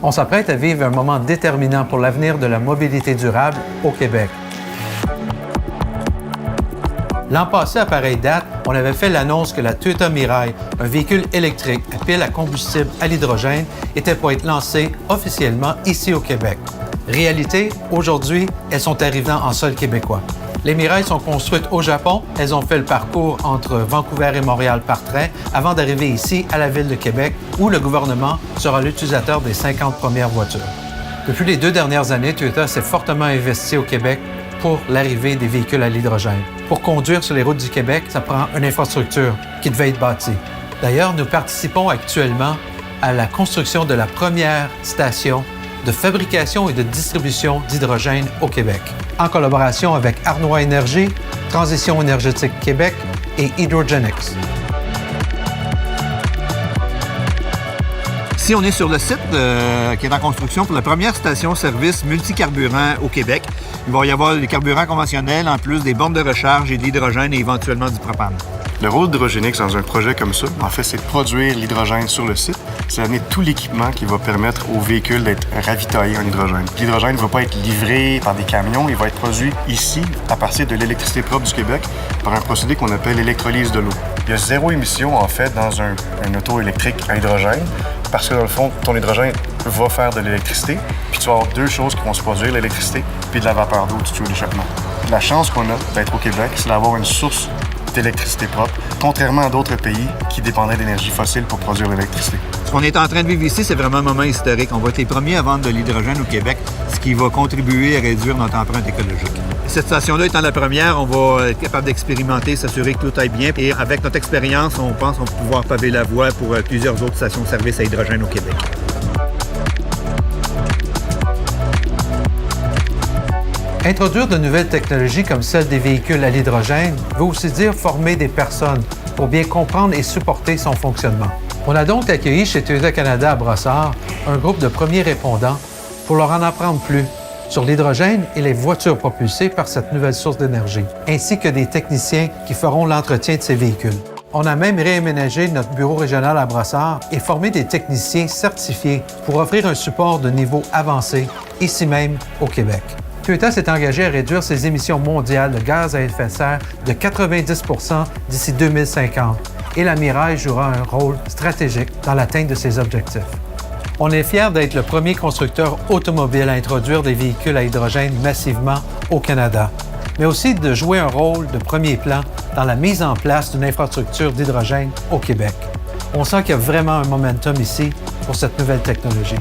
On s'apprête à vivre un moment déterminant pour l'avenir de la mobilité durable au Québec. L'an passé, à pareille date, on avait fait l'annonce que la Toyota Mirai, un véhicule électrique à pile à combustible à l'hydrogène, était pour être lancé officiellement ici au Québec. Réalité, aujourd'hui, elles sont arrivées en sol québécois. Les Mirai sont construites au Japon. Elles ont fait le parcours entre Vancouver et Montréal par train avant d'arriver ici à la Ville de Québec, où le gouvernement sera l'utilisateur des 50 premières voitures. Depuis les 2 dernières années, Toyota s'est fortement investi au Québec pour l'arrivée des véhicules à l'hydrogène. Pour conduire sur les routes du Québec, ça prend une infrastructure qui devait être bâtie. D'ailleurs, nous participons actuellement à la construction de la première station de fabrication et de distribution d'hydrogène au Québec, en collaboration avec Arnois Énergie, Transition énergétique Québec et Hydrogenics. Ici, on est sur le site qui est en construction pour la première station-service multicarburant au Québec. Il va y avoir des carburants conventionnels, en plus des bornes de recharge et de l'hydrogène et éventuellement du propane. Le rôle d'Hydrogenics dans un projet comme ça, en fait, c'est de produire l'hydrogène sur le site. C'est d'amener tout l'équipement qui va permettre aux véhicules d'être ravitaillés en hydrogène. L'hydrogène ne va pas être livré par des camions, il va être produit ici à partir de l'électricité propre du Québec par un procédé qu'on appelle l'électrolyse de l'eau. Il y a 0 émission, en fait, dans un auto électrique à hydrogène parce que, dans le fond, ton hydrogène va faire de l'électricité, puis tu vas avoir 2 choses qui vont se produire, l'électricité puis de la vapeur d'eau du tuyau d'échappement. La chance qu'on a d'être au Québec, c'est d'avoir une source d'électricité propre, contrairement à d'autres pays qui dépendaient d'énergie fossile pour produire l'électricité. Ce qu'on est en train de vivre ici, c'est vraiment un moment historique. On va être les premiers à vendre de l'hydrogène au Québec, ce qui va contribuer à réduire notre empreinte écologique. Cette station-là étant la première, on va être capable d'expérimenter, s'assurer que tout aille bien. Et avec notre expérience, on pense qu'on va pouvoir paver la voie pour plusieurs autres stations-service à hydrogène au Québec. Introduire de nouvelles technologies comme celle des véhicules à l'hydrogène veut aussi dire former des personnes pour bien comprendre et supporter son fonctionnement. On a donc accueilli chez Toyota Canada à Brossard un groupe de premiers répondants pour leur en apprendre plus sur l'hydrogène et les voitures propulsées par cette nouvelle source d'énergie, ainsi que des techniciens qui feront l'entretien de ces véhicules. On a même réaménagé notre bureau régional à Brossard et formé des techniciens certifiés pour offrir un support de niveau avancé, ici même au Québec. Toyota s'est engagé à réduire ses émissions mondiales de gaz à effet de serre de 90 % d'ici 2050 et la Mirai jouera un rôle stratégique dans l'atteinte de ces objectifs. On est fiers d'être le premier constructeur automobile à introduire des véhicules à hydrogène massivement au Canada, mais aussi de jouer un rôle de premier plan dans la mise en place d'une infrastructure d'hydrogène au Québec. On sent qu'il y a vraiment un momentum ici pour cette nouvelle technologie.